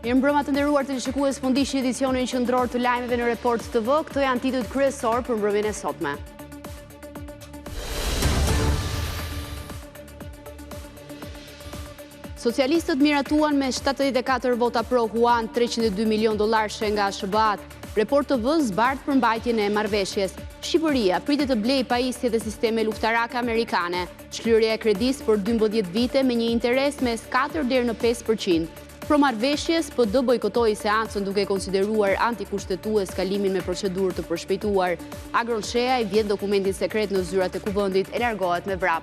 Mirëmbrëma të nderuar teleshikues, fundisht edicionin qendror të lajmeve në Report TV. Këto janë titujt kryesor për mbrëmjen e sotme. Socialistët miratuan me 74 vota pro huan $302 milion nga SBA-t. Report TV zbardh përmbajtjen e marrëveshjes. Shqipëria pritet të blejë pajisje dhe sisteme luftarake amerikane. Shlyerja e kredisë për 12 vite me një interes mes 4 deri në 5%. Pro marrëveshjes, PD bojkotoi seancën duke konsideruar antikushtetues kalimin me procedurë të përshpejtuar. Agron Shea i vjedh dokumentin sekret në zyrat e kuvendit e largohet me vrap.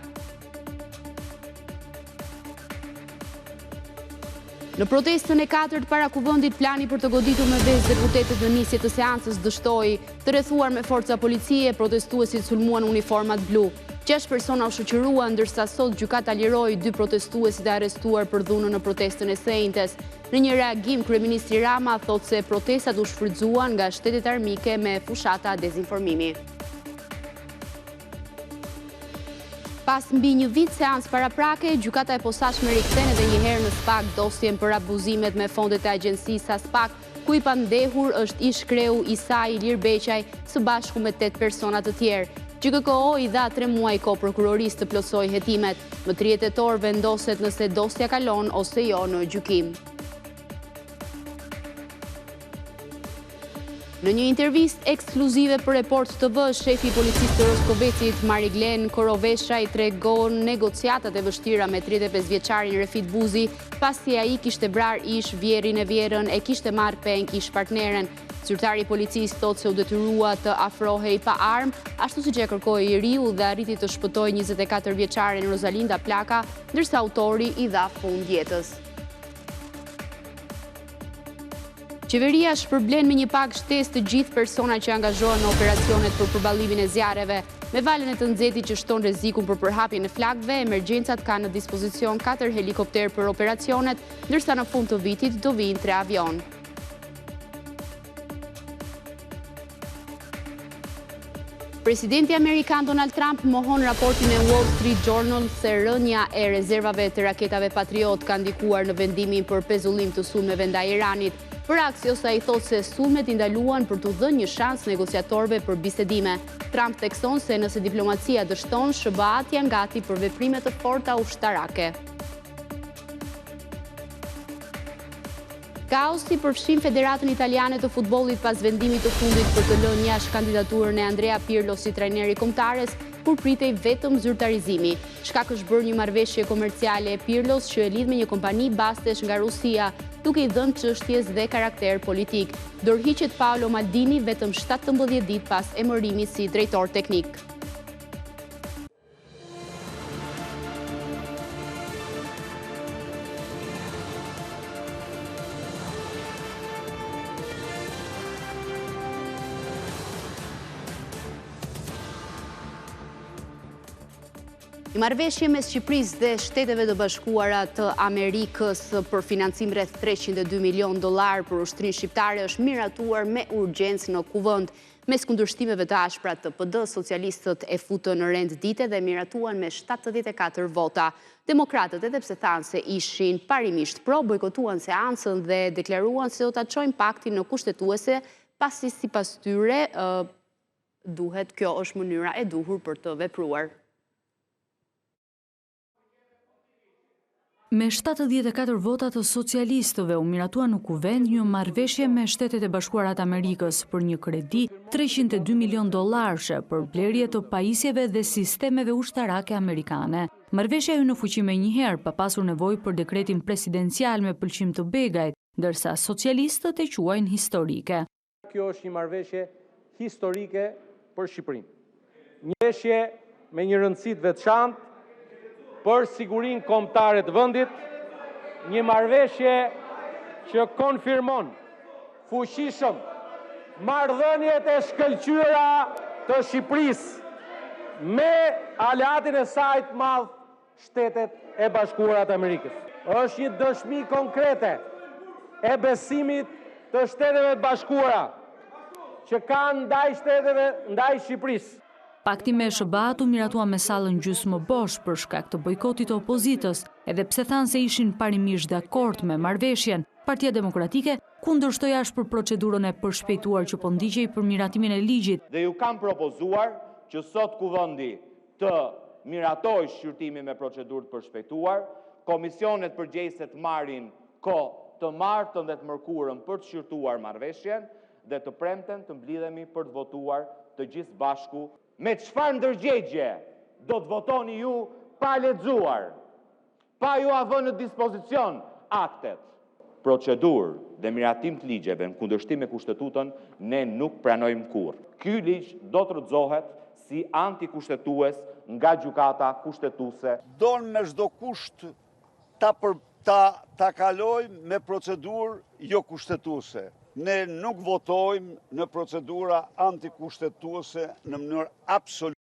Në protestën e 4 para kuvendit, plani për të goditur me vezë deputetët në nisje të seancës dështoi. Të rrethuar me forca policie, protestuesit sulmuan uniformat blu. 6 persona u shoqëruan, ndërsa sot gjykata liroi 2 protestuesit e arrestuar për dhunën në protestën e së njëjtës. Në një reagim, kryeministri Rama thotë se protestat u shfrytzuan nga shtetet armike me fushata dezinformimi. Pas mbi një vit seancë paraprake, gjykata e posaçme rikthen edhe një herë në SPAK dosjen për abuzimet me fondet e agjencisë SPAK, ku i pandehur është ish kreu Isai Ilir Beqaj së bashku me 8 persona të tjerë. GKKO i dha 3 muaj kohë prokurorisë të plotësojë hetimet. Më 30 tetor vendoset nëse dosja kalon ose jo në gjykim. Në një intervistë ekskluzive për Report TV, shefi i policisë të Roskovecit, Mariglen Korovesha, i tregon negociatat e vështira me 35 vjeçarin Refit Buzi, pasi ai kishte brar ish vjerin e vjerën e kishte marrë peng ish partneren. Zyrtari i policisë thotë se u detyrua të afrohej pa armë, ashtu siç e kërkoi i riu dhe arriti të shpëtojë 24 vjeçarin Rosalinda Plaka, ndërsa autori i dha fund jetës. Qeveria shpërblen me një pagë shtesë të gjithë persona që angazhohen në operacionet për përballimin e zjarreve. Me valën e të nxehtit që shton rrezikun për përhapjen e flakëve, emergjencat kanë në dispozicion 4 helikopter për operacionet, ndërsa në fund të vitit do vinë 3 avion. Presidenti Amerikan Donald Trump mohon raportin e Wall Street Journal se rënja e rezervave të raketave Patriot ka ndikuar në vendimin për pezullim të sulmeve ndaj Iranit. Për aksios ai thotë se sulmet i ndaluan për t'u dhënë një shans negociatorëve për bisedime. Trump thekson se nëse diplomacia dështon, SBA-t janë gati për veprime të forta ushtarake. Kaosi përfshin Federatën Italiane të Futbollit pas vendimit të fundit për të lënë jashtë kandidaturën e Andrea Pirlo si trajneri kombëtares, kur pritej vetëm zyrtarizimi. Shkak është bërë një marrëveshje komerciale e Pirlos që e lidh me një kompani bastesh nga Rusia, duke i dhënë çështjes dhe karakter politik. Dorëhiqet Paolo Maldini vetëm 17 ditë pas emërimit si drejtor teknik. Marrëveshje mes Shqipërisë dhe Shteteve të Bashkuara të Amerikës për financim rreth $302 milion për ushtrinë shqiptare është miratuar me urgjencë në kuvend. Mes kundërshtimeve të ashpra të PD, socialistët e futën në rend dite dhe miratuan me 74 vota. Demokratët, edhe pse thanë se ishin parimisht pro, bojkotuan seancën dhe deklaruan se do ta çojnë paktin në kushtetuese, pasi sipas tyre kjo është mënyra e duhur për të vepruar. Me 74 vota të socialistëve u miratua në kuvend një marrëveshje me Shtetet e Bashkuara të Amerikës për një kredi $302 milion për blerje të pajisjeve dhe sistemeve ushtarake amerikane. Marrëveshja hyn në fuqi më njëherë pa pasur nevojë për dekretin presidencial me pëlqim të Begajt, ndërsa socialistët e quajnë historike. Kjo është një marrëveshje historike për Shqipërinë. Një marrëveshje me një rëndësi të veçantë për sigurinë kombëtare të vendit, një marrëveshje që konfirmon fuqishëm marrëdhëniet e shkëlqyera të Shqipërisë me aleatin e saj të madh, Shtetet e Bashkuara të Amerikës. Është një dëshmi konkrete e besimit të Shteteve të Bashkuara që kanë ndaj Shqipërisë. Pakti me SBA-t u miratua me sallën gjysmë bosh për shkak të bojkotit të opozitës, edhe pse thanë se ishin parimisht dakord me marrëveshjen, Partia Demokratike kundërshtoi ashpër procedurën e përshpejtuar që po ndiqej për miratimin e ligjit. Dhe ju kam propozuar që sot Kuvendi të miratoj shqyrtimin me procedurë të përshpejtuar, komisionet përgjegjëse të marrin kohë të martën dhe të mërkurën për të shqyrtuar marrëveshjen dhe të premten të mblidhemi për të votuar të gjithë bashku. Me çfarë ndërgjegje do të votoni ju pa lexuar, pa ju avënë në dispozicion aktet? Procedurë dhe miratim të ligjeve në kundërshtim me kushtetutën ne nuk pranojmë kurrë. Ky ligj do të rrëzohet si antikushtetues nga gjykata kushtetuese. Don me çdo kusht ta kalojmë me procedurë jo kushtetuese. Ne nuk votojmë në procedura antikushtetuese në mënyrë absolute.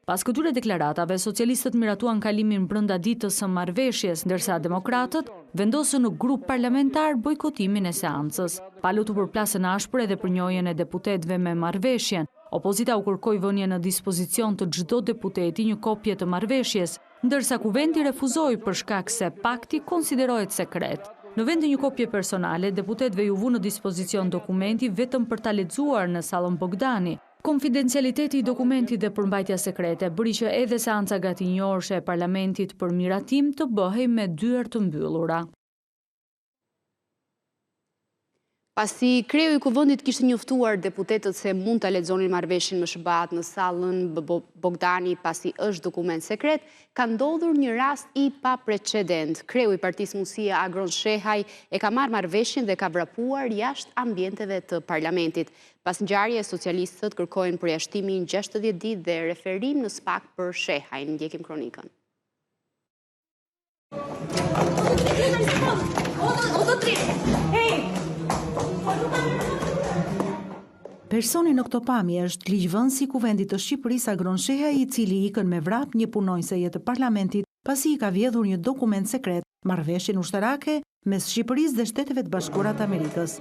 Pas këtyre deklaratave, socialistët miratuan kalimin brenda ditës së marrëveshjes, ndërsa demokratët vendosën në grup parlamentar bojkotimin e seancës. Palët u përplasën ashpër edhe për njohjen e deputetëve me marrëveshjen. Opozita u kërkoi vënien në dispozicion të çdo deputeti një kopje të marrëveshjes, ndërsa Kuvendi refuzoi për shkak se pakti konsiderohet sekret. Në vend të një kopje personale, deputetëve ju vu në dispozicion dokumenti vetëm për ta lexuar në sallën Bogdani. Konfidencialiteti i dokumentit dhe përmbajtja sekrete bëri që edhe seanca gatinjorëshe e parlamentit për miratim të bëhej me dyert të mbyllura. Pasi kreu i Kuvendit kishte njoftuar deputetët se mund ta lexonin marrëveshjen më shëbat në sallën Bogdani pasi është dokument sekret, ka ndodhur një rast i paprecedent. Kreu i Partisë Mundësia Agron Shehaj e ka marrë marrëveshjen dhe ka vrapuar jashtë ambienteve të parlamentit. Pas ngjarjes, socialistët kërkojnë përjashtimin 60 ditë dhe referim në SPAK për Shehajin. Ndjekim kronikën. Personi në këto pamje është ligjvënësi i Kuvendit të Shqipërisë Agron Shehaj, i cili ikën me vrap një punonjëse të parlamentit pasi i ka vjedhur një dokument sekret, marrëveshjen ushtarake mes Shqipërisë dhe Shteteve të Bashkuara të Amerikës.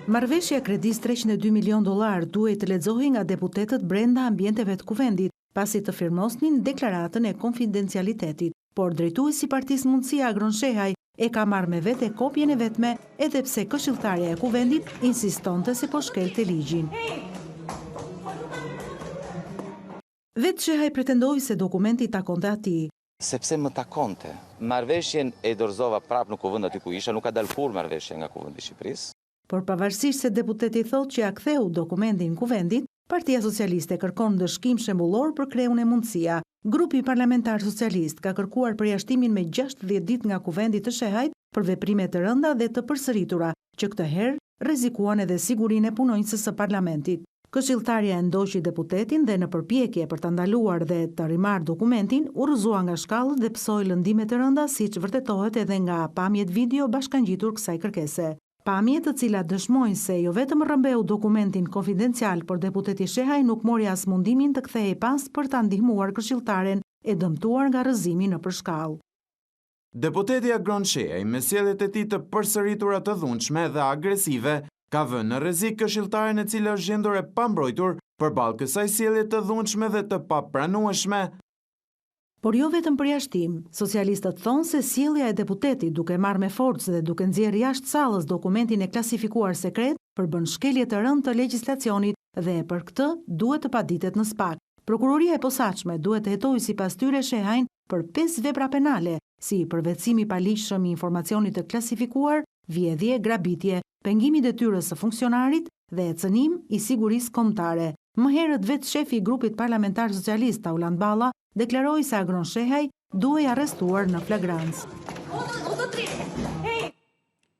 Marrëveshja kredis $302 milion duhet të lexohej nga deputetët brenda ambienteve të Kuvendit, pasi të firmosnin deklaratën e konfidencialitetit, por drejtuesi i Partisë Mundësia Agron Shehaj e ka marrë me vete kopjen e vetme, edhe pse këshilltarja e Kuvendit insistonte se po shkelte ligjin. Vetë Shehaj pretendoi se dokumenti takonte atij. Sepse më takonte. Marrëveshjen e dorëzova prapë në Kuvend aty ku isha, nuk ka dalë kurrë marrëveshje nga Kuvendi i Shqipërisë. Por pavarësisht se deputeti thotë që ja ktheu dokumentin Kuvendit, Partia Socialiste kërkon dëshkim shembullor për kreun e Mundësia. Grupi parlamentar socialist ka kërkuar përjashtimin me 60 ditë nga Kuvendi të Shehajt për veprime të rënda dhe të përsërituara, që këtë herë rrezikuan edhe sigurinë e punonjësës së parlamentit. Këshilltarja e ndoqi deputetin dhe në përpjekje për ta ndaluar dhe të rimarrë dokumentin, u rrëzua nga shkallët dhe psoi lëndime të rënda, siç vërtetohet edhe nga pamjet video bashkangjitur kësaj kërkese. Pamje të cilat dëshmojnë se jo vetëm rrëmbeu dokumentin konfidencial, por deputeti Shehaj nuk mori as mundimin të kthehej pas për ta ndihmuar këshilltaren e dëmtuar nga rrëzimi në përshkallë. Deputeti Agron Shehaj, me sjelljet e tij të përsëritura të dhunshme dhe agresive, ka vënë në rrezik këshilltaren e cila është gjendur e pambrojtur përballë kësaj sjellje të dhunshme dhe të papranueshme. Por jo vetëm përjashtim, socialistët thonë se sjellja e deputetit duke marrë me forcë dhe duke nxjerrë jashtë sallës dokumentin e klasifikuar sekret përbën shkelje të rëndë të legjislacionit dhe për këtë duhet të paditet në SPAK. Prokuroria e posaçme duhet të hetojë sipas tyre Shehajin për 5 vepra penale, si përvetësimi i paligjshëm i informacionit të klasifikuar, vjedhje, grabitje, pengimi i detyrës së funksionarit dhe cënim i sigurisë kombëtare. Më herët vetë shefi i grupit parlamentar socialist Tauland Balla deklaroi se Agron Shehaj duhej arrestuar në flagrancë.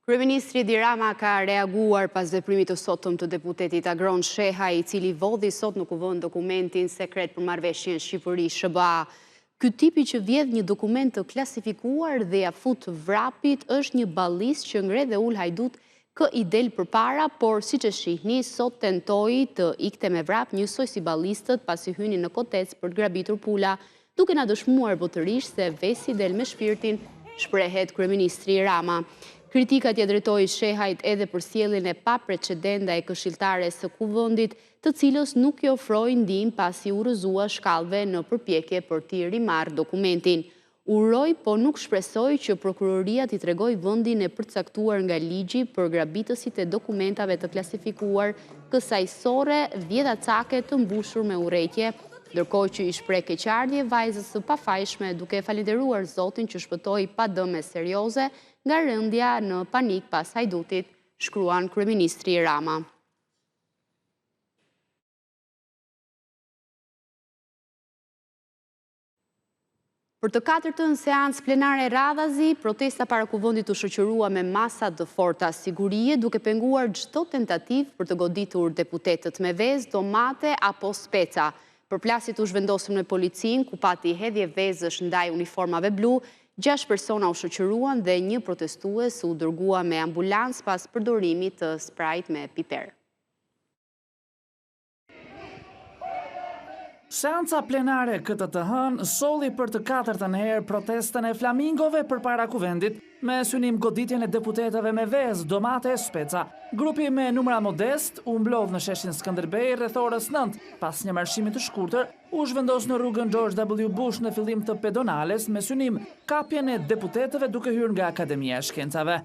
Kryeministri Edi Rama ka reaguar pas veprimit të sotëm të deputetit Agron Shehaj, i cili vodhi sot në Kuvend dokumentin sekret për marrëveshjen Shqipëri-SBA. Ky tipi që vjedh një dokument të klasifikuar dhe ja fut vrapit është një ballistë që ngre dhe ul hajdut kë i del përpara, por siç e shihni, sot tentoi të ikte me vrap njësoj si ballistët pasi hynin në kotec për të grabitur pula, duke na dëshmuar botërisht se vesi del me shpirtin, shprehet kryeministri Rama. Kritikat ja drejtoi Shehajt edhe për sjelljen e paprecedente e këshilltares së Kuvendit, të cilës nuk i ofroi ndihmë pasi u rrëzua shkallëve në përpjekje për t'i rimarrë dokumentin. Uroj, po nuk shpresoj që prokuroria t'i tregoj vendin e përcaktuar nga ligji për grabitësit e dokumentave të klasifikuar kësajsore vjedhacake të mbushur me urrejtje, ndërkohë që i shpreh keqardhje vajzës së pafajshme duke falenderuar Zotin që shpëtoi pa dëme serioze nga rëndja në panik pas hajdutit, shkruan kryeministri Rama. Për të katërtën seancë plenare radhazi, protesta para kuvendit u shoqërua me masa të forta sigurie, duke penguar çdo tentativë për të goditur deputetët me vezë, domate apo speca. Përplasjet u zhvendosën me policin, ku pati hedhje vezësh ndaj uniformave blu, 6 persona u shoqëruan dhe një protestues u dërgua me ambulancë pas përdorimit të sprajt me piper. Seanca plenare këtë të hënë solli për të katërtën herë protestën e flamingove përpara kuvendit, me synim goditjen e deputetëve me vezë, domate e speca. Grupi me numra modest u mblodh në sheshin Skënderbej rreth orës 9, pas një marshimi të shkurtër, u zhvendos në rrugën George W. Bush në fillim të pedonales me synim kapjen e deputetëve duke hyrë nga Akademia e Shkencave.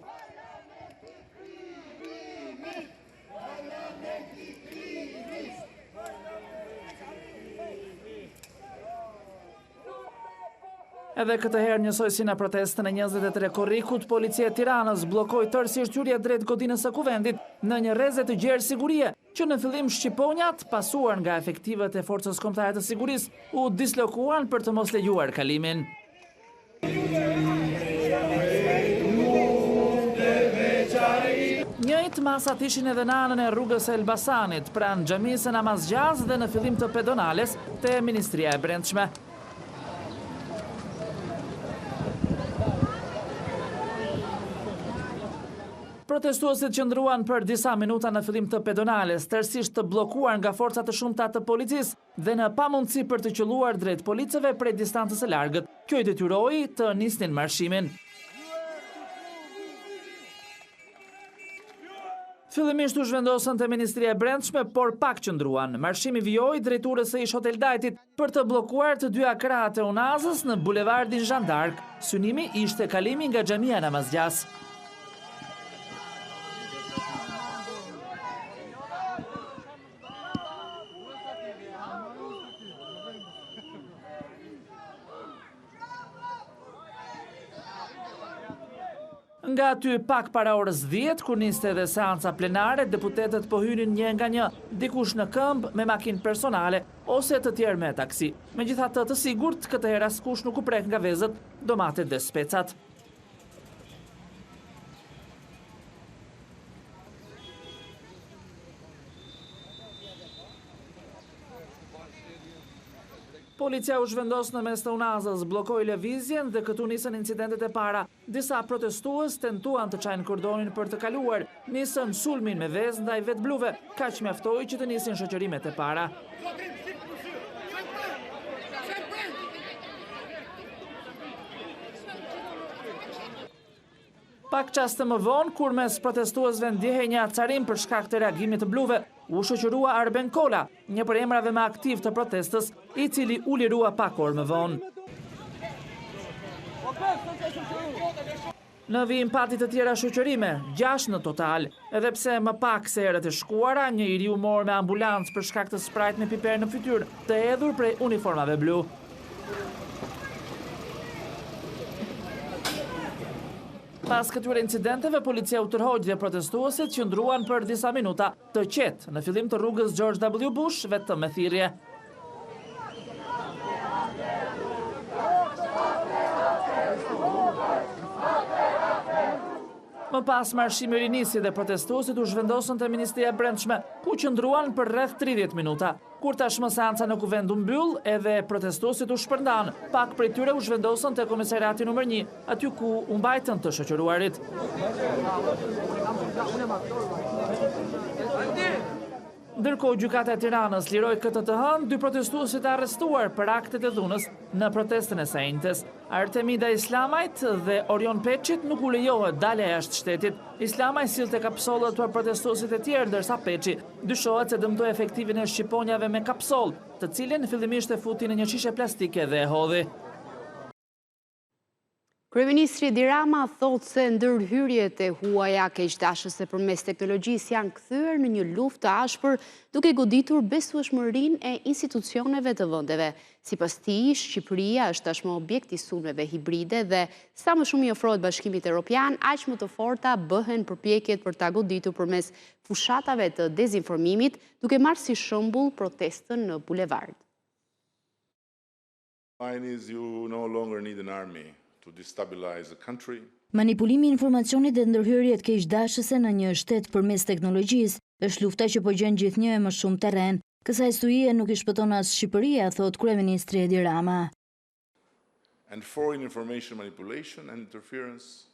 Edhe këtë herë njësoj si në protestën e 23 korrikut, policia e Tiranës bllokoi tërësisht hyrja drejt godinës së kuvendit në një rrezet të gjerë sigurie, që në fillim shqiponjat, pasuar nga efektivat e forcës kombëtare të sigurisë, u dislokuan për të mos lejuar kalimin. Njëjtë masat ishin edhe në anën e rrugës Elbasanit, pranë xhamisë Namazgjaz dhe në fillim të pedonales te Ministria e Brendshme. Protestuesit qëndruan për disa minuta në fillim të pedonales, tërësisht të bllokuar nga forcat të shumta të policisë dhe në pamundësi për të qelluar drejt policëve prej distancës së largët. Kjo i detyroi të nisnin marshimin. Fillimisht u zhvendosën te Ministria e Brendshme, por pak qëndruan. Marshimi vijoi drejt urës së ish Hotel Dajtit për të bllokuar të dyja krahët e Unazës në bulevardin Jean d'Arc. Synimi ishte kalimi nga xhamia Namazgjaz. Nga aty pak para orës 10, kur niste edhe seanca plenare, deputetët po hynin një nga një, dikush në këmbë me makinë personale ose të tjerë me taksi. Megjithatë të sigurt, këtë herë askush nuk u prek nga vezët, domatet dhe specat. Policia u zhvendos në mes të Unazës, bllokoi lëvizjen dhe këtu nisën incidentet e para. Disa protestues tentuan të çajnë kordonin për të kaluar, nisën sulmin me vezë ndaj vetbluve, kaq mjaftoi që të nisin shoqërimet e para. Pak qaste më vonë, kur mes protestuesve ndjehej një acarim për shkak të reagimit të bluve, u shoqërua Arben Kola, një për emrave më aktiv të protestës, i cili u lirua pak orë më vonë. Në vijim pati të tjera shoqërime, 6 në total, edhe pse më pak se herët e shkuara, një i ri u mor me ambulancë për shkak të sprajt me piper në fytyrë, të hedhur prej uniformave blu. Pas këtyre incidenteve, policia u tërhoq dhe protestuesit qëndruan për disa minuta të qetë në fillim të rrugës George W. Bush, vetëm me thirrje. Më pas marshimi rinisi dhe protestuesit u zhvendosën te Ministria e Brendshme, ku qëndruan për rreth 30 minuta. Kur tashmë seanca në kuvend u mbyll, edhe protestuesit u shpërndan. Pak prej tyre u zhvendosën te komisariati numër 1, aty ku u mbajtën të shoqëruarit. Ndërkohë, gjykata e Tiranës liroi këtë të hënë 2 protestuesit arrestuar për aktet e dhunës në protestën e së njëjtës. Artemida Islamajt dhe Orion Peçit nuk u lejohet dalja jashtë shtetit. Islamaj sillte kapsollë të protestuesit e tjerë, ndërsa Peçi dyshohet se dëmtoi efektivin e shqiponjave me kapsoll, të cilin fillimisht e futi në një shishe plastike dhe e hodhi. Kryeministri Edi Rama thotë se ndërhyrjet e huaja keqdashëse përmes teknologjisë janë kthyer në një luftë të ashpër, duke goditur besueshmërinë e institucioneve të vendeve. Sipas tij, Shqipëria është tashmë objekt i sulmeve hibride dhe sa më shumë i ofrohet Bashkimit Evropian, aq më të forta bëhen përpjekjet për ta goditur përmes fushatave të dezinformimit, duke marrë si shembull protestën në bulevard. You no longer need an army to destabilize a country. Manipulimi i informacionit dhe ndërhyrjet keqdashëse në një shtet përmes teknologjisë është lufta që po gjen gjithnjë e më shumë terren. Kësaj stuie nuk i shpëton as Shqipëria, thot kryeministri Edi Rama. And foreign information manipulation and interference.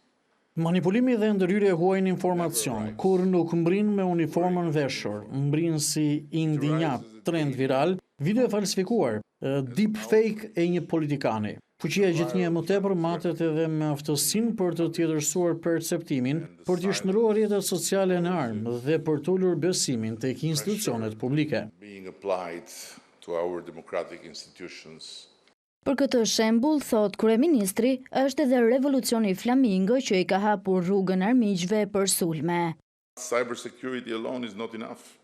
Manipulimi dhe ndërhyrja huajnë informacion, kur nuk mbrin me uniformën veshur, mbrin si indinjat, trend viral, video e falsifikuar, deepfake e një politikani. Fuqia gjithnjë më tepër matet edhe me aftësinë për të tjetërsuar perceptimin, për të shndruar rrjetet sociale në armë dhe për të ulur besimin tek institucionet publike. Për këtë shembull, thot kryeministri, është edhe revolucioni flamingo që i ka hapur rrugën armiqve për sulme. Cybersecurity alone is not enough.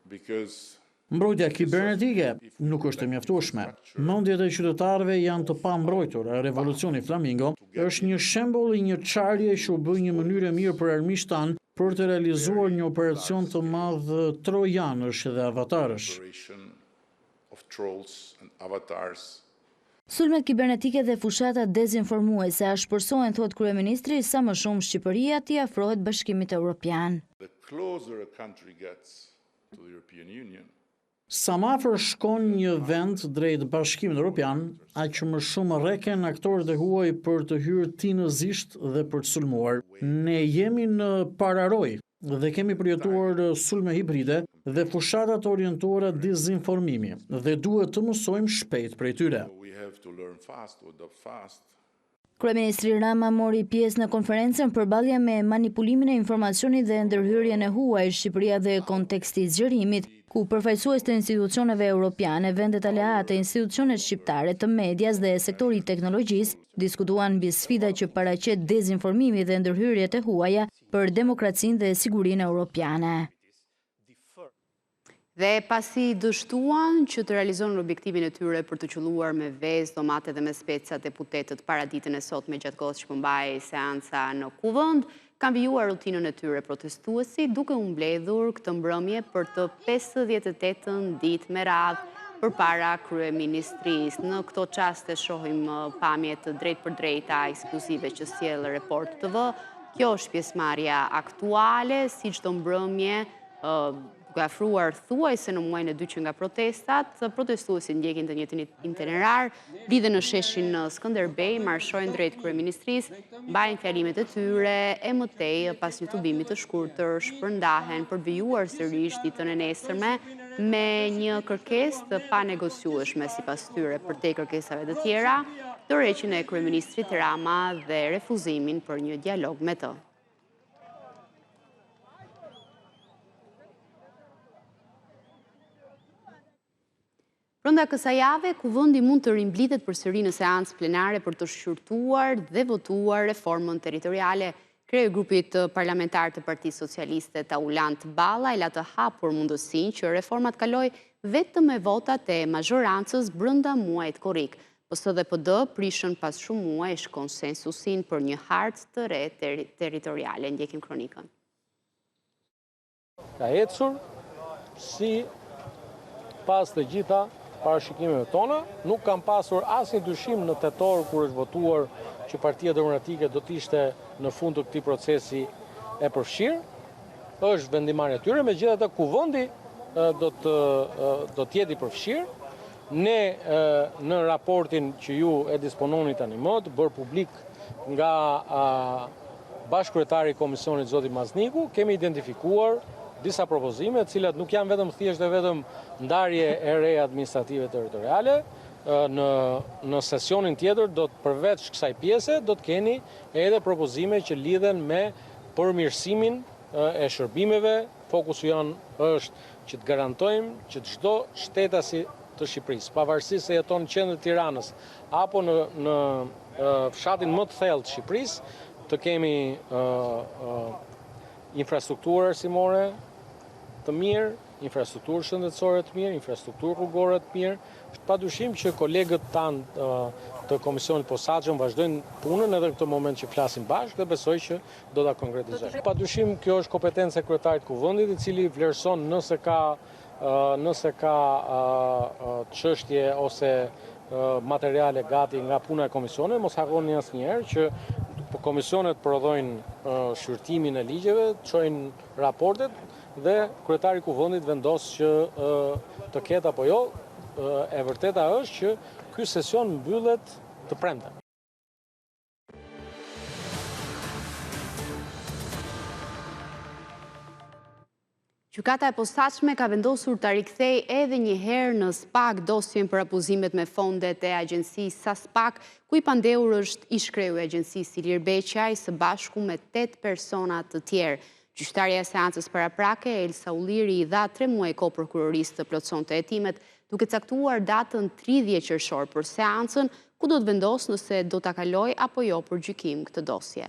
Because Mbrojtja kibernetike nuk është e mjaftueshme. Mendjet e qytetarëve janë të pambrojtur. Revolucioni Flamingo është një shembull i një çarje që u bë një mënyrë e mirë për armiqtë tanë për të realizuar një operacion të madh trojanësh dhe avatarësh. Sulmet kibernetike dhe fushatat dezinformuese ashpërsohen, thot kryeministri, sa më shumë Shqipëria t'i afrohet Bashkimit Evropian. Sa më afër shkon një vend drejt Bashkimit Evropian, aq më shumë rreken aktorët e huaj për të hyrë tinëzisht dhe për të sulmuar. Ne jemi në pararoj dhe kemi përjetuar sulme hibride dhe fushata të orientuara dezinformimi dhe duhet të mësojmë shpejt prej tyre. Kryeministri Rama mori pjesë në konferencën përballje me manipulimin e informacionit dhe ndërhyrjen e huaj, Shqipëria dhe konteksti i zgjerimit, ku përfaqësues të institucioneve europiane, vendet aleate, institucionet shqiptare, të medias dhe sektorit teknologjisë diskutuan mbi sfidat që paraqet dezinformimi dhe ndërhyrjet e huaja për demokracinë dhe sigurinë europiane. Dhe pasi dështuan që të realizohen objektivin e tyre për të qelluar me vezë, domate dhe me speca deputetët para ditën e sotme gjatë kohës që mbahej seanca në Kuvend, kanë vijuar rutinën e tyre protestuesi, duke u mbledhur këtë mbrëmje për të 58-ën ditë me radhë përpara kryeministrisë. Në këto çaste shohim pamje të drejt për drejta ekskluzive që sjell Report TV. Kjo është pjesëmarrja aktuale, si çdo mbrëmje duke afruar thuajse në muajin e dytë nga protestat, protestuesit ndjekin të njëjtin itinerar, lidhen në sheshin Skënderbej, marshojnë drejt kryeministrisë, mbajnë fjalimet e tyre, e mëtej pas një tubimi të shkurtër shpërndahen për vijuar sërish ditën e nesërme me një kërkesë të panegociueshme sipas tyre përtej kërkesave të tjera, tërheqjen e kryeministrit Rama dhe refuzimin për një dialog me të. Brenda kësaj jave, Kuvendi mund të rimblidhet përsëri në seancë plenare për të shqyrtuar dhe votuar reformën territoriale. Kreu i grupit parlamentar të Partisë Socialiste Taulant Balla e la të hapur mundësinë që reformat kaloj vetëm me votat e mazhorancës brenda muajit korrik. PS dhe PD prishën pas shumë muajsh konsensusin për një hartë të re territoriale. Ndjekim kronikën. Ka ecur si pas të gjitha parashikimeve tona, nuk kam pasur asnjë dyshim në tetor kur është votuar që Partia Demokratike do të ishte në fund të këtij procesi e përfshirë. Është vendimarrja e tyre, megjithatë Kuvendi do të jetë i përfshirë. Ne në raportin që ju e dispononi tani më, të bërë publik nga bashkëkryetari i komisionit zoti Mazniku, kemi identifikuar disa propozime, të cilat nuk janë vetëm thjesht e vetëm ndarje e re administrative territoriale. Në sesionin tjetër, përveç kësaj pjese, do të keni edhe propozime që lidhen me përmirësimin e shërbimeve. Fokusi janë është që të garantojmë që çdo shtetasi të Shqipërisë, pavarësisht se jeton në qendër të Tiranës apo në fshatin më të thellë të Shqipërisë, të kemi infrastrukturë arsimore të mirë, infrastrukturë shëndetësore të mirë, infrastrukturë rrugore të mirë. Padyshim që kolegët tanë të Komisionit Posaçëm vazhdojnë punën edhe në këtë moment që flasim bashkë dhe besoj që do ta konkretizojmë. Padyshim kjo është kompetencë e kryetarit të Kuvendit, i cili vlerëson nëse ka çështje ose materiale gati nga puna e komisionit. Mos harroni asnjëherë që komisionet prodhojnë shqyrtimin e ligjeve, çojnë raportet dhe kryetari i Kuvendit vendos që të ketë apo jo. E vërteta është që ky sesion mbyllet të premten. Gjykata e posaçme ka vendosur ta rikthejë edhe një herë në SPAK dosjen për abuzimet me fondet e agjencisë SASPAK, ku i pandehur është ish-kreu i agjencisë Ilir Beqaj së bashku me 8 persona të tjerë. Gjyqtarja e seancës paraprake, Elsa Ulliri, i dha 3 muaj kohë prokurorisë të plotësonte hetimet, duke caktuar datën 30 qershor për seancën, ku do të vendosë nëse do ta kalojë apo jo për gjykim këtë dosje.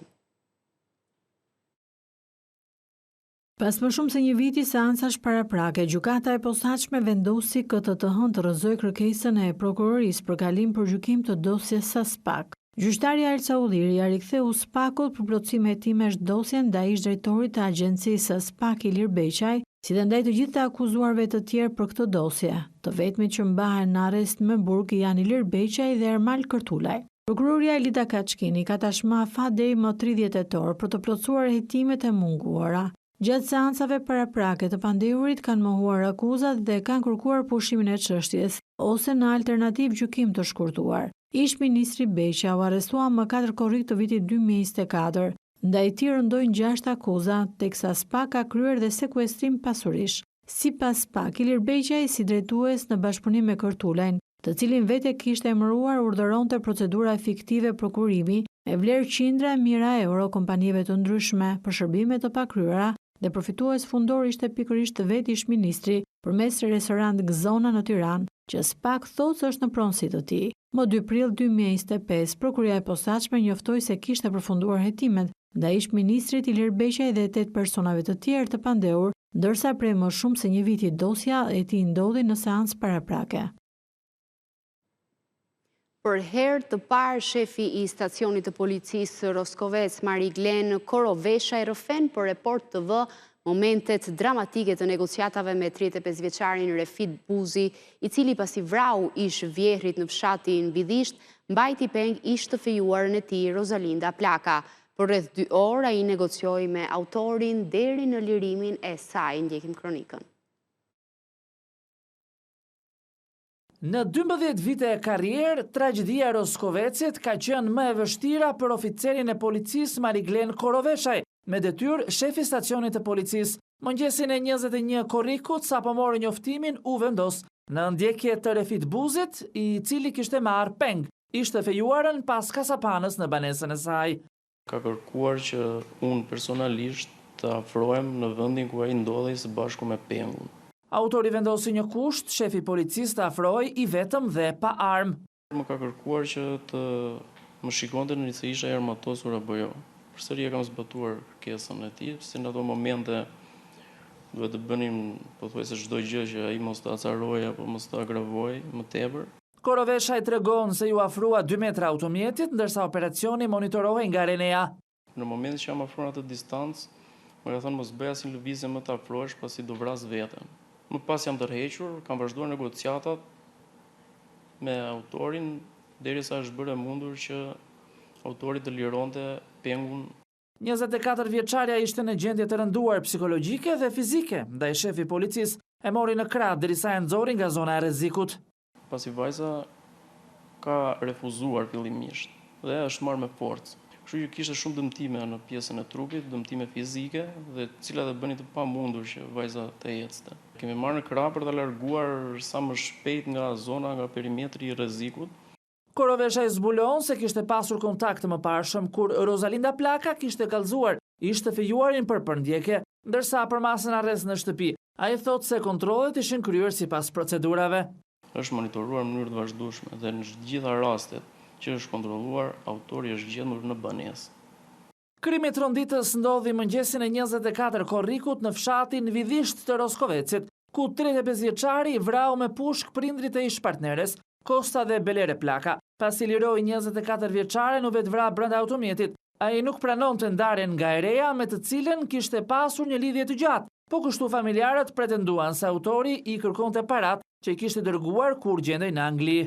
Pas më shumë se një viti seancash paraprake, gjykata e posaçme vendosi këtë të hënë të rrëzoj kërkesën e prokurorisë për kalim për gjykim të dosjes SASPAK. Gjyqtarja Elsa Ulliri ja riktheu SPAK-ut për plotësim hetimesh dosjen ndaj ish-drejtorit të agjencisë SPAK Ilir Beqaj, si dhe ndaj të gjithë të akuzuarve të tjerë për këtë dosje. Të vetmit që mbahen në arrest me burg janë Ilir Beqaj dhe Ermal Kërtulaj. Prokuroria Elida Kaçkini ka tashmë afat deri më 30 tetor për të plotësuar hetimet e munguara. Gjatë seancave paraprake të pandehurit kanë mohuar akuzat dhe kanë kërkuar pushimin e çështjes ose në alternativë gjykim të shkurtuar. Ish-ministri Beqaj u arrestua më 4 korrik të vitit 2024. Ndaj i tij rëndojnë 6 akuza, teksa SPAK ka kryer dhe sekuestrim pasurish. Sipas SPAK, Ilir Beqaj si drejtues në bashkëpunim me Kërtulajn, të cilin vete kishte emëruar, urdhëronte procedura fiktive prokurimi me vlerë qindra mijëra euro kompanive të ndryshme për shërbime të pakryera dhe përfitues fundor ishte pikërisht vetë ish-ministri përmes restorant Gzona në Tiranë, që SPAK thotë se është në pronësi të tij. Më 2 prill 2025, prokuria e posaçme njoftoi se kishte përfunduar hetimet ndaj ish-ministrit Ilir Beqaj dhe 8 personave të tjerë të pandehur, ndërsa prej më shumë se një viti dosja e tij ndodhi në seancë paraprake. Për herë të parë, shefi i stacionit të policisë Roskovec, Mariglen Koroveshaj, rrëfen për Report TV momentet dramatike të negociatave me 35 vjeçarin Refit Buzi, i cili pasi vrau ish vjehrit në fshatin Vidisht, mbajti peng ish të fejuarën e tij Rosalinda Plaka. Për rreth 2 orë ai negocioi me autorin deri në lirimin e saj. Ndjekim kronikën. Në 12 vite e karrierë, tragjedia e Roskovecit ka qenë më e vështira për oficerin e policisë Mariglen Koroveshaj, me detyrë shefi stacionit të policisë. Mëngjesin e 21 korrikut, sapo mori njoftimin, u vendos në ndjekje të Refit Buzit, i cili kishte marrë peng, ishte fejuarën pas kasapanës në banesën e saj. Ka kërkuar që unë personalisht të afrohem në vendin ku ai ndodhej së bashku me pengun. Autori vendosi një kusht, shefi policisë të afrohej i vetëm dhe pa armë. Më ka kërkuar që të më shikonte nëse isha i armatosur apo jo. Përsëri e kam zbatuar kërkesën e tij, se në ato momente duhet të bënim pothuajse çdo gjë që ai mos të acarojë apo mos të agravojë më tepër. Koroveshaj tregon se ju afrua 2 metra automjetit, ndërsa operacioni monitorohej nga Renea. Në moment që jam afruar atë distancë, më ka thënë mos bëj asnjë lëvizje më të afrohesh pasi do vras veten. Më pas jam tërhequr, kam vazhduar negociatat me autorin derisa është bërë e mundur që autori të lironte pengun. 24 vjeçarja ishte në gjendje të rënduar psikologjike dhe fizike, ndaj shefi policisë e mori në krah derisa e nxori nga zona e rrezikut. Pasi vajza ka refuzuar fillimisht dhe është marrë me forcë. Kështu që kishte shumë dëmtime në pjesën e trupit, dëmtime fizike, dhe cilat e bënin të pamundur që vajza të ecte. Kemi marrë në krah për ta larguar sa më shpejt nga zona, nga perimetri i rrezikut. Koroveshaj zbulon se kishte pasur kontakt më parshëm kur Rosalinda Plaka kishte kallëzuar ishte fejuarin për përndjekje, ndërsa për masën arrest në shtëpi. Ai thotë se kontrollet ishin kryer sipas procedurave. është monitoruar në mënyrë të vazhdueshme dhe në gjitha rastet që është kontrolluar, autori është gjendur në banesë. Krimi i tronditës ndodhi mëngjesin e 24 korrikut në fshatin Vidhisht të Roskovecit, ku 35 vjeçari vrau me pushk prindrit e ish-partneres, Kosta dhe Belere Plaka. Pasi liroi 24 vjeçare në vetë vra brenda automjetit, ai nuk pranonte ndarjen nga e reja me të cilën kishte pasur një lidhje të gjatë, po kështu familjarët pretenduan se autori i kërkonte parat që i kishte dërguar kur gjendej në Angli.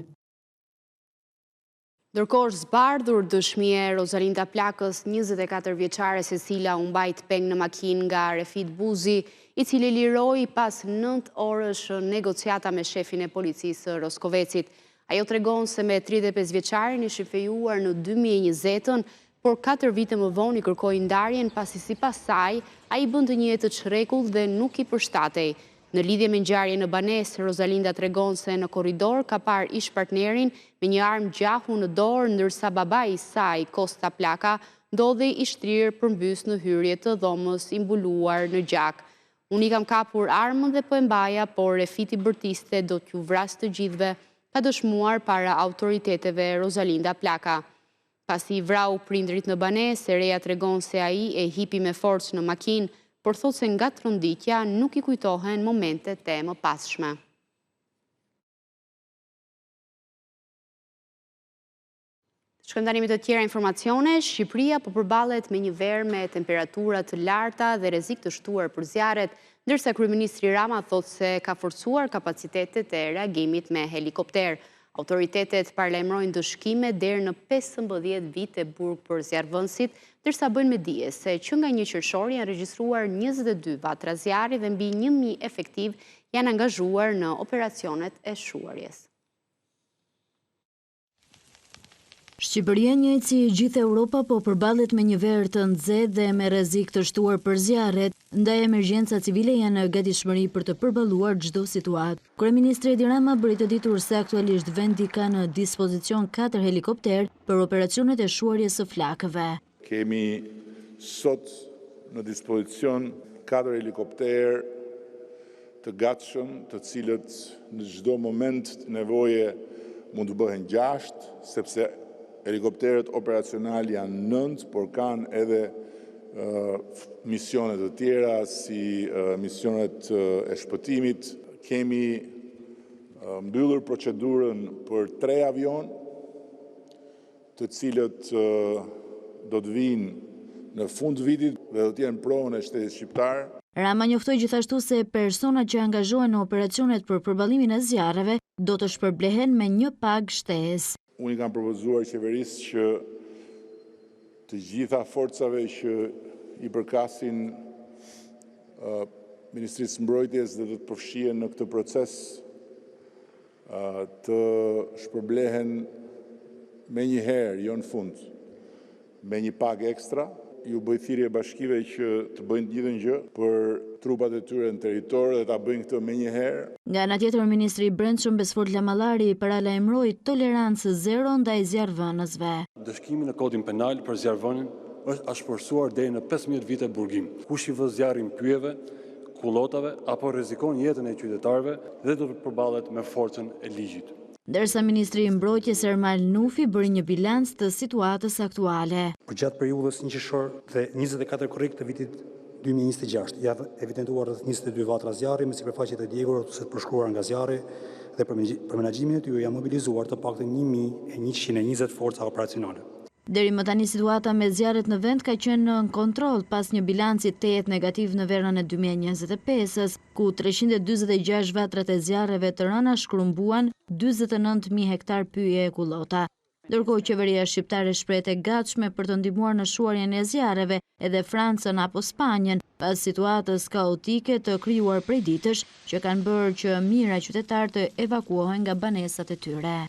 Ndërkohë zbardhur dëshmie Rosalinda Plakës, 24 vjeçare se cila u mbajt peng në makinë nga Refit Buzi, i cili liroi pas 9 orësh negociata me shefin e policisë Roskovecit. Ajo tregon se me 35 vjeçarin i shifejuar në 2020-ën, por 4 vite më vonë i kërkoi ndarjen pasi sipas saj ai bënte një jetë të çrregull dhe nuk i përshtatej. Në lidhje me ngjarjen në banesë, Rosalinda tregon se në korridor ka parë ish-partnerin me një armë gjahu në dorë, ndërsa babai i saj, Kosta Plaka, ndodhej i shtrirë përmbys në hyrje të dhomës i mbuluar në gjak. Unë i kam kapur armën dhe po e mbaja, por Refiti bërtiste do t'ju vras të gjithve, ka dëshmuar para autoriteteve Rosalinda Plaka. Pasi i vrau prindrit në banesë, e reja tregon se ai e hipi me forcë në makinë, por thot se nga tronditja nuk i kujtohen momentet e më passhme. Shkëndanimi të tjera informacione, Shqipëria po përballet me një verë me temperatura të larta dhe rrezik të shtuar për zjarret, ndërsa kryeministri Rama thot se ka forcuar kapacitetet e reagimit me helikopter. Autoritetet paralajmërojnë dëshkime deri në 15 vite burg për zjarrvënësit, ndërsa bëjnë me dije se që nga 1 qershor janë regjistruar 22 vatra zjarri dhe mbi 1000 efektiv janë angazhuar në operacionet e shuarjes. Shqipëria, njëjtë si gjithë Europa, po përballet me një verë të nxehtë dhe me rrezik të shtuar për zjarret, ndaj emergjenca civile janë në gatishmëri për të përballuar çdo situatë. Kryeministri Edi Rama bëri të ditur se aktualisht vendi ka në dispozicion 4 helikopter për operacionet e shuarjes së flakëve. Kemi sot në dispozicion 4 helikopter të gatshëm, të cilët në çdo moment nevoje mund të bëhen 6, sepse helikopterët operacional janë 9, por kanë edhe misionet të tjera, si misionet e shpëtimit. Kemi mbyllur procedurën për 3 avion, të cilët do të vinë në fund vitit dhe do të jenë provën e shtetit shqiptar. Rama njoftoi gjithashtu se personat që angazhohen në operacionet për përballimin e zjarreve do të shpërblehen me një pagë shtesë. Unë i kam propozuar qeverisë që të gjitha forcave që i përkasin Ministrisë Mbrojtjes dhe do të përfshihen në këtë proces të shpërblehen me një herë, jo në fund, me një pagë ekstra. Ju bëj thirrje bashkive që të bëjnë gjithë gjë për trupat e tyre në territor dhe ta bëjnë këtë me një herë. Nga ana tjetër, ministri i Brendshëm Besfort Lamallari paralajmëroi tolerancë zero ndaj zjarrvënësve. Dëshkimi në kodin penal për zjarrvënien është ashporsuar deri në 15 vite burgim. Kush i vë zjarrin pyjeve, kullotave apo rrezikon jetën e qytetarëve dhe do të përballet me forcën e ligjit. Ndërsa ministri i Mbrojtjes Ermal Nufi bëri një bilanc të situatës aktuale. Përgjatë periudhës 1 qershor dhe 24 korrik të vitit 2026, janë evidentuar rreth 22 vatra zjarri me sipërfaqe të djegur ose të përshkruar nga zjarri dhe për menaxhimin e tyre janë mobilizuar të paktën 1120 forca operacionale. Deri më tani situata me zjarret në vend ka qenë në kontroll pas një bilanci të jetë negativ në verën e 2025-s, ku 346 vatrat e zjarreve të rëna shkrumbuan 49.000 hektar pyje e kullota. Ndërkohë qeveria shqiptare shprehet e gatshme për të ndihmuar në shuarjen e zjarreve edhe Francën apo Spanjën, pas situatës kaotike të krijuar prej ditësh që kanë bërë që mijëra qytetarë të evakuohen nga banesat e tyre.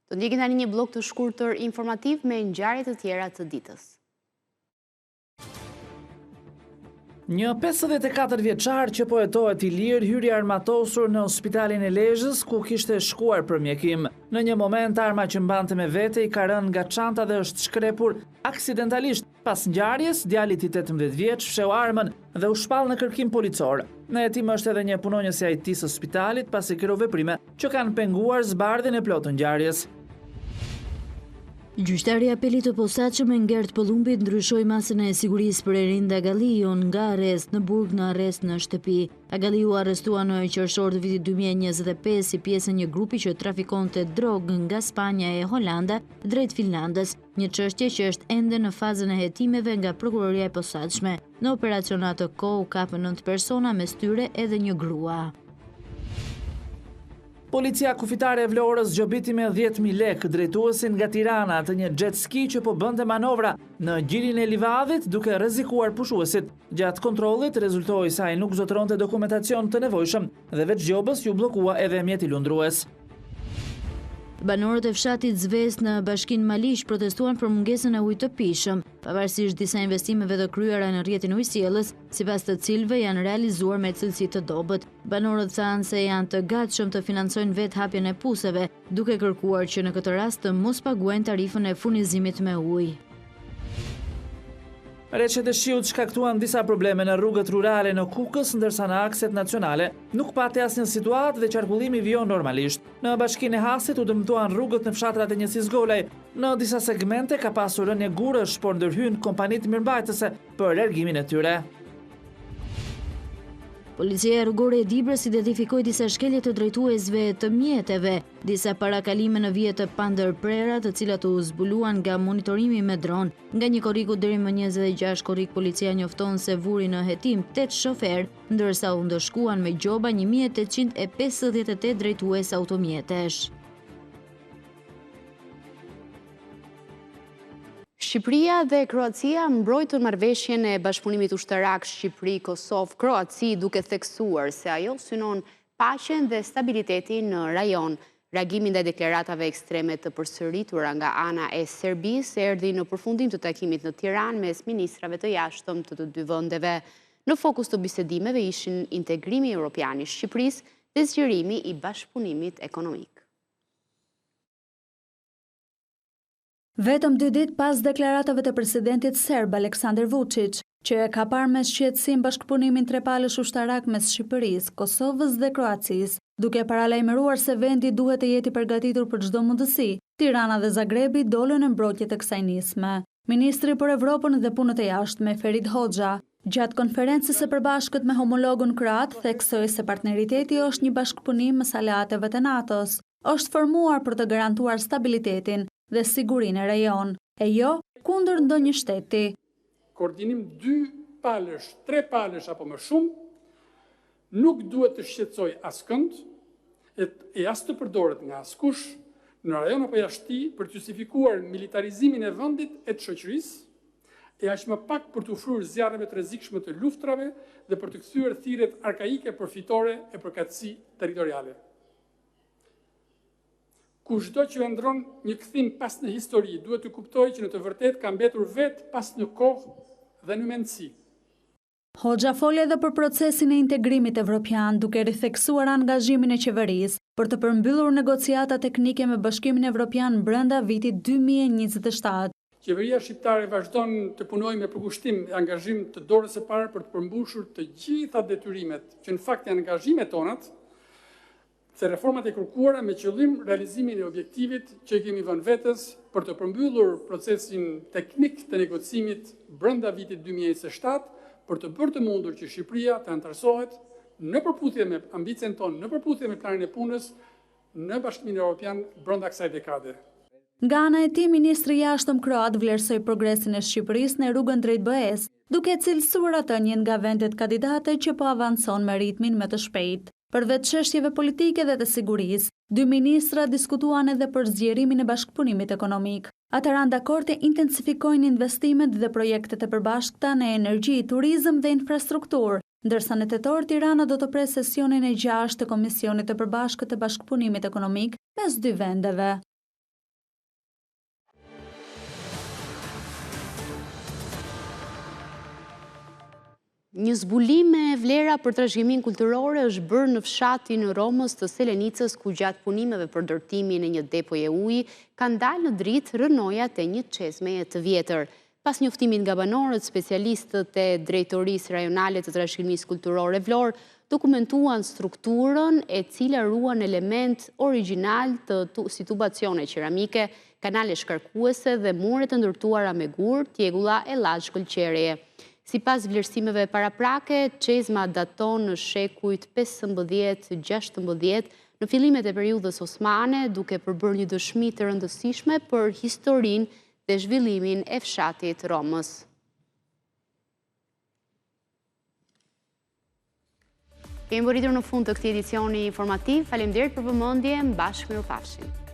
Të ndjekin tani një blok të shkurtër informativ me ngjarje të tjera të ditës. Një 54 vjeçar që po jetohet i lirë hyri armatosur në Spitalin e Lezhës, ku kishte shkuar për mjekim. Në një moment arma që mbante me vete i ka rënë nga çanta dhe është shkrepur aksidentalisht. Pas ngjarjes, djalit i 18 vjeç fsheu armën dhe u shpall në kërkim policor. Në hetim është edhe një punonjës e IT së spitalit pasi këto veprime që kanë penguar zbardhjen e plotë të ngjarjes. Gjyqtari i apelit të posaçëm Engert Pëllumbit ndryshoi masën e sigurisë për Erinda Agaliun nga arrest në burg në arrest në shtëpi. Agaliu arrestua në qershor të vitit 2025 si pjesë e një grupi që trafikonte drogë nga Spanja e Holanda drejt Finlandës, një çështje që është ende në fazën e hetimeve nga prokuroria e posaçme. Në operacionat të kohë u kapën 9 persona, mes tyre edhe një grua. Policia kufitare e Vlorës gjobiti me 10.000 lekë drejtuesin nga Tirana të një jet ski që po bënte manovra në gjirin e livadit duke rrezikuar pushuesit. Gjatë kontrollit rezultoi se ai nuk zotëronte dokumentacion të nevojshëm dhe veç gjobës ju bllokua edhe mjeti lundrues. Banorët e fshatit Zvezd në bashkinë Malish protestuan për mungesën e ujit të pijshëm, pavarësisht disa investimeve të kryera në rrjetin e ujësjellës, sipas të cilëve janë realizuar me cilësi të dobët. Banorët thanë se janë të gatshëm të financojnë vetë hapjen e puseve, duke kërkuar që në këtë rast të mos paguajnë tarifën e furnizimit me ujë. Reqet e shiut shkaktuan disa probleme në rrugët rurale në Kukës, ndërsa në akset nacionale nuk pati asnjë situatë dhe qarkullimi vijon normalisht. Në bashkinë e Hasit u dëmtuan rrugët në fshatrat e njësisë Golaj. Në disa segmente ka pasur rënje gurësh, por ndërhyn kompanitë mirëmbajtëse për largimin e tyre. Policia rrugore e Dibrës identifikoi disa shkelje të drejtuesve të mjeteve, disa parakalime në vije të pandërprera, të cilat u zbuluan nga monitorimi me dron. Nga një korriku deri më 26 korrik policia njofton se vuri në hetim 8 shofer, ndërsa u ndëshkuan me gjoba 1858 drejtues automjetesh. Shqipëria dhe Kroacia mbrojtën marrëveshjen e bashkëpunimit ushtarak Shqipëri-Kosovë-Kroaci duke theksuar se ajo synon paqen dhe stabilitetin në rajon. Reagimi ndaj deklaratave ekstreme të përsëritura nga ana e Serbisë erdhi në përfundim të takimit në Tiranë mes ministrave të jashtëm të të dy vendeve. Në fokus të bisedimeve ishin integrimi evropian i Shqipërisë dhe zgjerimi i bashkëpunimit ekonomik. Vetëm 2 ditë pas deklaratave të presidentit serb Aleksandar Vučić, që e ka parë me shqetësim bashkëpunimin trepalësh ushtarak mes Shqipërisë, Kosovës dhe Kroacisë, duke paralajmëruar se vendi duhet të jeti përgatitur për çdo mundësi, Tirana dhe Zagrebi dolën në mbrojtje të kësaj nisme. Ministri për Evropën dhe punët e jashtme Ferit Hoxha, gjatë konferencës së përbashkët me homologun kroat, theksoi se partneriteti është një bashkëpunim mes aleateve të NATO-s, është formuar për të garantuar stabilitetin dhe sigurinë e rajon, e jo kundër ndonjë shteti. Koordinim 2 palësh, 3 palësh apo më shumë nuk duhet të shqetësoj askënd e as të përdoret nga askush në rajon apo jashtë për të justifikuar militarizimin e vendit e të shoqërisë, e aq më pak për të ofruar zjarreve të rrezikshme të luftrave dhe për të kthyer thirrjet arkaike përfitore e përkatësi territoriale. Kushdo që vendron një kthim pas në histori duhet të kuptojë që në të vërtetë ka mbetur vetë pas në kohë dhe në mendësi. Hoxha foli edhe për procesin e integrimit evropian, duke ritheksuar angazhimin e qeverisë për të përmbyllur negociata teknike me Bashkimin Evropian brenda vitit 2027. Qeveria shqiptare vazhdon të punojë me përkushtim e angazhim të dorës së parë për të përmbushur të gjitha detyrimet, që në fakt janë angazhimet tonat, se reformat e kërkuara me qëllim realizimin e objektivit që kemi vënë vetes për të përmbyllur procesin teknik të negocimit brenda vitit 2027, për të bërë të mundur që Shqipëria të antarësohet në përputhje me ambicien tonë, në përputhje me planin e punës në Bashkimin Evropian brenda kësaj dekade. Nga ana e tij, ministri i jashtëm kroat vlerësoi progresin e Shqipërisë në rrugën drejt BE-s, duke cilësuar atë një nga vendet kandidate që po avancon me ritmin më të shpejtë. Përveç çështjeve politike dhe të sigurisë, 2 ministra diskutuan edhe për zgjerimin e bashkëpunimit ekonomik. Ata ranë dakord të intensifikojnë investimet dhe projektet e përbashkëta në energji, turizëm dhe infrastrukturë, ndërsa në tetor Tirana do të presë sesionin e 6 të Komisionit të Përbashkët të Bashkëpunimit Ekonomik mes 2 vendeve. Një zbulim me vlera për trashëgiminë kulturore është bërë në fshatin Romës të Selenicës, ku gjatë punimeve për ndërtimin e një depoje uji kanë dalë në dritë rënojat e një çezmeje të vjetër. Pas njoftimit nga banorët, specialistët e Drejtorisë Rajonale të Trashëgimisë Kulturore Vlorë dokumentuan strukturën e cila ruan element original si tubacione qeramike, kanale shkarkuese dhe mure të ndërtuara me gur, tjegulla e laç këlqereje. Si pas vlerësimeve paraprake, çezma daton në shekujt 15-16 në fillimet e periudhës osmane, duke përbërë një dëshmi të rëndësishme për historinë dhe zhvillimin e fshatit Romës. Kemi bërritur në fund të këtij edicioni informativ. Faleminderit për vëmendje, bashkë mirupafshim.